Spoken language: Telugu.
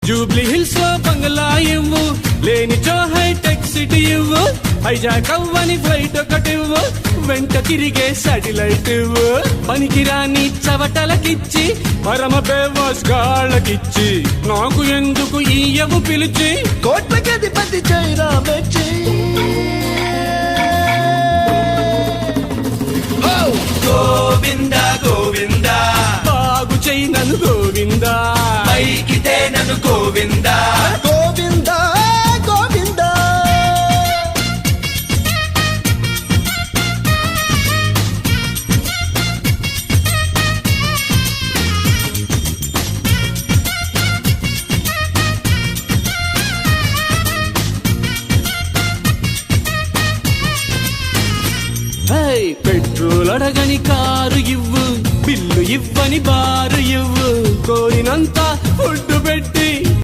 జూబ్లీ హిల్స్ లో బంగ్లా ఇవ్వు, లేనిచో హైటెక్ సిటీ ఇవ్వు, హైజాక్ అవ్వని ఫ్లైట్ ఒకటివ్వు, వెంట తిరిగే సాటిలైట్ ఇవ్వు. పనికిరాని చవటలకిచ్చి పరమ బేవాస్ గాళ్ళకిచ్చి నాకు ఎందుకు ఈయవు పిలిచి కోట్లకి అధిపతి చైరా మెచ్చి గోవిందా గోవిందా బాగు చెయ్యి నన్ను గోవిందా, పైకితే నన్ను గోవిందా. గోవిందా గోవిందా పెట్రోల్ అడగని కారు ఇవ్వు, బిల్లు ఇవ్వని బారు ఇవ్వు, కోరినంత